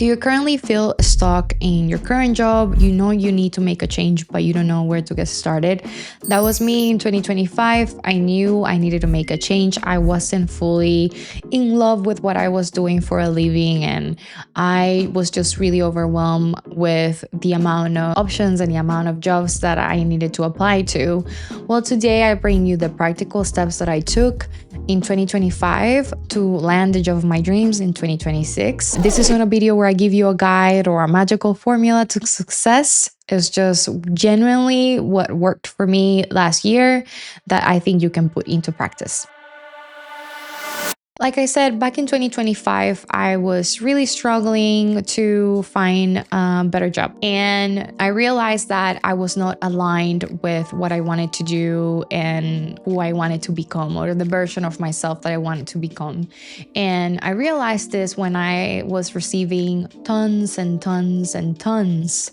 Do you currently feel stuck in your current job? You know you need to make a change, but you don't know where to get started. That was me in 2025. I knew I needed to make a change. I wasn't fully in love with what I was doing for a living, and I was just really overwhelmed with the amount of options and the amount of jobs that I needed to apply to. Well, today I bring you the practical steps that I took in 2025 to land the job of my dreams in 2026. This is not a video where I give you a guide or a magical formula to success. It's just genuinely what worked for me last year that I think you can put into practice. Like I said, back in 2025, I was really struggling to find a better job. And I realized that I was not aligned with what I wanted to do and who I wanted to become, or the version of myself that I wanted to become. And I realized this when I was receiving tons and tons and tons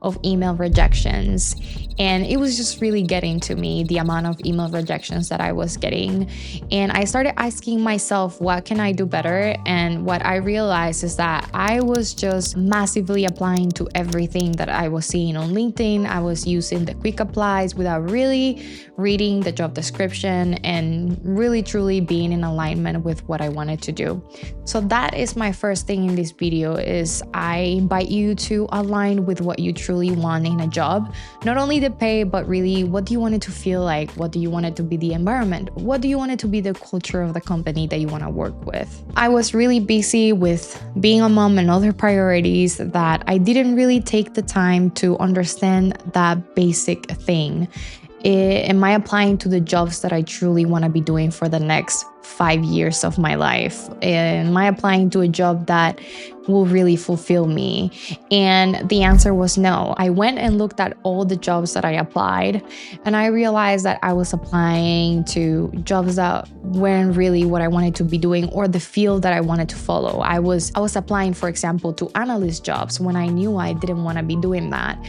of email rejections. And it was just really getting to me, the amount of email rejections that I was getting. And I started asking myself, what can I do better? And what I realized is that I was just massively applying to everything that I was seeing on LinkedIn. I was using the quick applies without really reading the job description and really truly being in alignment with what I wanted to do. So that is my first thing in this video, is I invite you to align with what you truly want in a job. Not only the pay, but really, what do you want it to feel like? What do you want it to be the environment? What do you want it to be the culture of the company that you want to work with? I was really busy with being a mom and other priorities that I didn't really take the time to understand that basic thing. Am I applying to the jobs that I truly want to be doing for the next 5 years of my life? Am I applying to a job that will really fulfill me? And the answer was no. I went and looked at all the jobs that I applied, and I realized that I was applying to jobs that weren't really what I wanted to be doing or the field that I wanted to follow. I was applying, for example, to analyst jobs when I knew I didn't want to be doing that.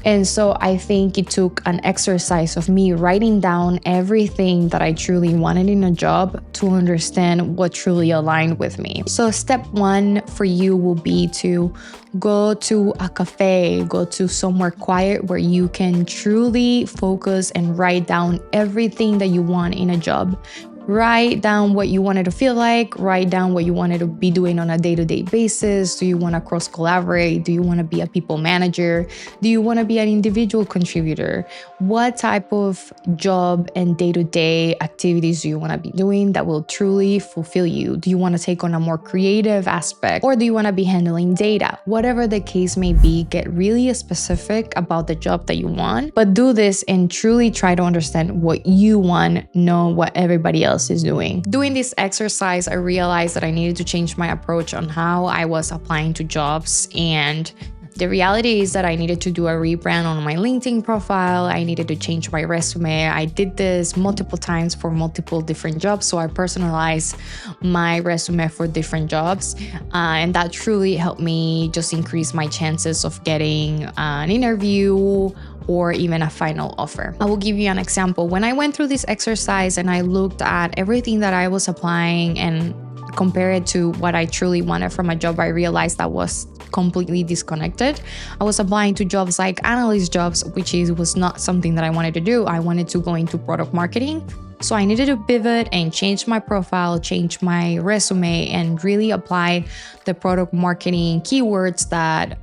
And so I think it took an exercise of me writing down everything that I truly wanted in a job to understand what truly aligned with me. So step one for you will be to go to a cafe, go to somewhere quiet where you can truly focus and write down everything that you want in a job. Write down what you want it to feel like, write down what you want it to be doing on a day-to-day basis. Do you want to cross-collaborate? Do you want to be a people manager? Do you want to be an individual contributor? What type of job and day-to-day activities do you want to be doing that will truly fulfill you? Do you want to take on a more creative aspect, or do you want to be handling data? Whatever the case may be, get really specific about the job that you want, but do this and truly try to understand what you want, know what everybody else is doing. Doing this exercise, I realized that I needed to change my approach on how I was applying to jobs, and the reality is that I needed to do a rebrand on my LinkedIn profile. I needed to change my resume. I did this multiple times for multiple different jobs. So I personalized my resume for different jobs. And that truly helped me just increase my chances of getting an interview or even a final offer. I will give you an example. When I went through this exercise and I looked at everything that I was applying and compare it to what I truly wanted from a job, I realized that was completely disconnected. I was applying to jobs like analyst jobs, which was not something that I wanted to do. I wanted to go into product marketing. So I needed to pivot and change my profile, change my resume, and really apply the product marketing keywords that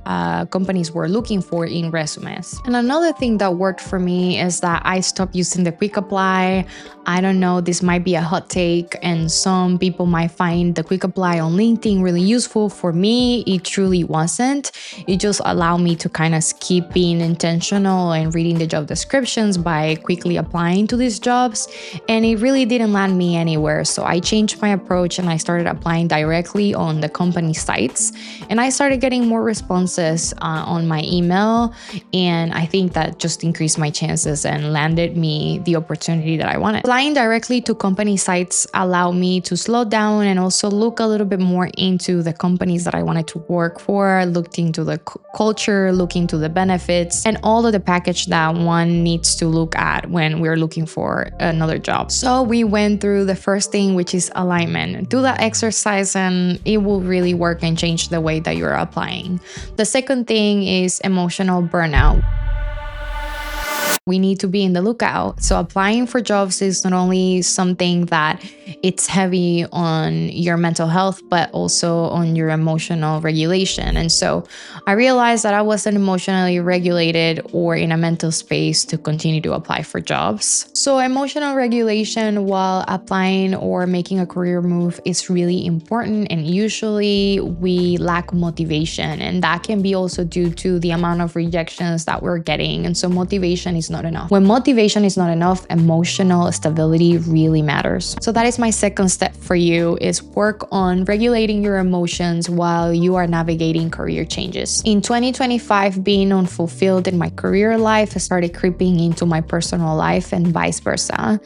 companies were looking for in resumes. And another thing that worked for me is that I stopped using the quick apply. I don't know, this might be a hot take, and some people might find the quick apply on LinkedIn really useful. For me, it truly wasn't. It just allowed me to kind of skip being intentional and reading the job descriptions by quickly applying to these jobs. And it really didn't land me anywhere. So I changed my approach and I started applying directly on the company sites. And I started getting more responses on my email. And I think that just increased my chances and landed me the opportunity that I wanted. Applying directly to company sites allowed me to slow down and also look a little bit more into the companies that I wanted to work for, looked into the culture, look into the benefits, and all of the package that one needs to look at when we're looking for another job. job. So we went through the first thing, which is alignment. Do that exercise and it will really work and change the way that you're applying. The second thing is emotional burnout. We need to be in the lookout. So applying for jobs is not only something that it's heavy on your mental health, but also on your emotional regulation. And so I realized that I wasn't emotionally regulated or in a mental space to continue to apply for jobs. So emotional regulation while applying or making a career move is really important. And usually we lack motivation, and that can be also due to the amount of rejections that we're getting. And so motivation is not enough. When motivation is not enough, emotional stability really matters. So that is my second step for you, is work on regulating your emotions while you are navigating career changes. In 2025, being unfulfilled in my career life started creeping into my personal life and vice versa.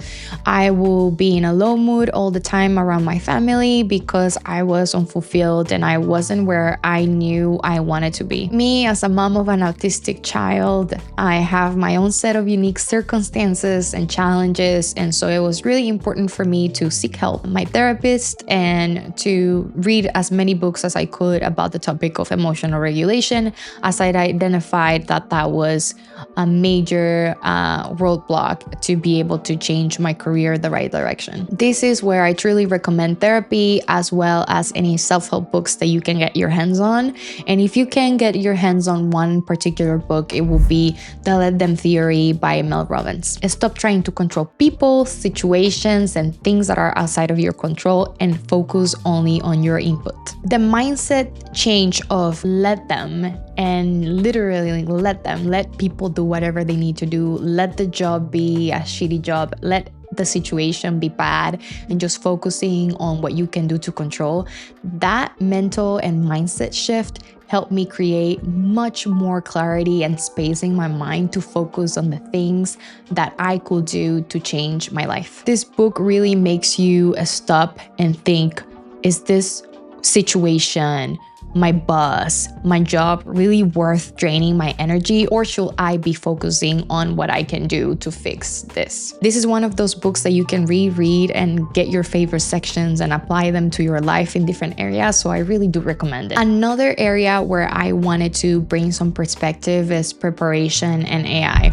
I will be in a low mood all the time around my family because I was unfulfilled and I wasn't where I knew I wanted to be. Me, as a mom of an autistic child, I have my own set of unique circumstances and challenges, and so it was really important for me to seek help, my therapist, and to read as many books as I could about the topic of emotional regulation, as I'd identified that that was a major roadblock to be able to change my career the right direction. This is where I truly recommend therapy, as well as any self-help books that you can get your hands on. And if you can get your hands on one particular book, it will be The Let Them Theory by Mel Robbins. Stop trying to control people, situations, and things that are outside of your control and focus only on your input. The mindset change of let them, and literally let people do whatever they need to do. Let the job be a shitty job. Let the situation be bad, and just focusing on what you can do to control. That mental and mindset shift helped me create much more clarity and space in my mind to focus on the things that I could do to change my life. This book really makes you stop and think, is this situation, my boss, my job really worth draining my energy, or should I be focusing on what I can do to fix this? This is one of those books that you can reread and get your favorite sections and apply them to your life in different areas, so I really do recommend it. Another area where I wanted to bring some perspective is preparation and AI.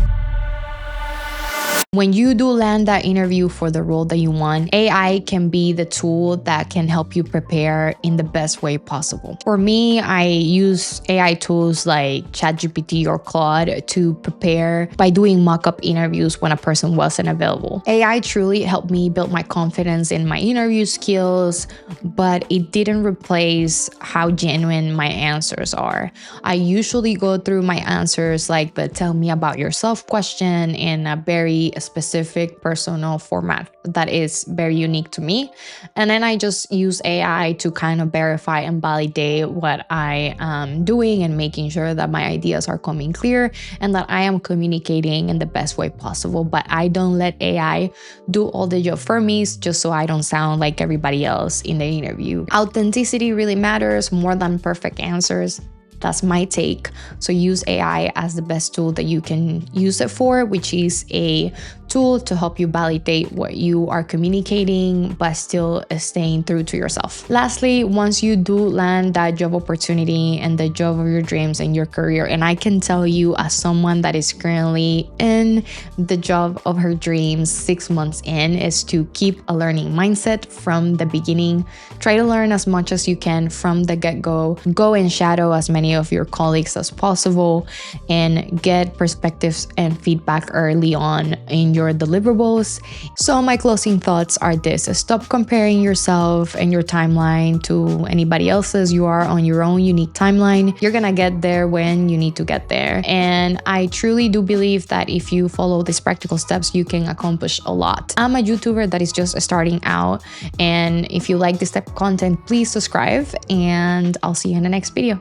When you do land that interview for the role that you want, AI can be the tool that can help you prepare in the best way possible. For me, I use AI tools like ChatGPT or Claude to prepare by doing mock-up interviews when a person wasn't available. AI truly helped me build my confidence in my interview skills, but it didn't replace how genuine my answers are. I usually go through my answers like the tell me about yourself question in a very specific personal format that is very unique to me. And then I just use AI to kind of verify and validate what I am doing and making sure that my ideas are coming clear and that I am communicating in the best way possible. But I don't let AI do all the job for me just so I don't sound like everybody else in the interview. Authenticity really matters more than perfect answers. That's my take. So use AI as the best tool that you can use it for, which is a tool to help you validate what you are communicating, but still staying true to yourself. Lastly, once you do land that job opportunity and the job of your dreams in your career, and I can tell you as someone that is currently in the job of her dreams 6 months in, is to keep a learning mindset from the beginning. Try to learn as much as you can from the get-go. Go and shadow as many of your colleagues as possible and get perspectives and feedback early on in your deliverables. So my closing thoughts are this: stop comparing yourself and your timeline to anybody else's. You are on your own unique timeline. You're gonna get there when you need to get there. And I truly do believe that if you follow these practical steps, you can accomplish a lot. I'm a YouTuber that is just starting out, and if you like this type of content, please subscribe, and I'll see you in the next video.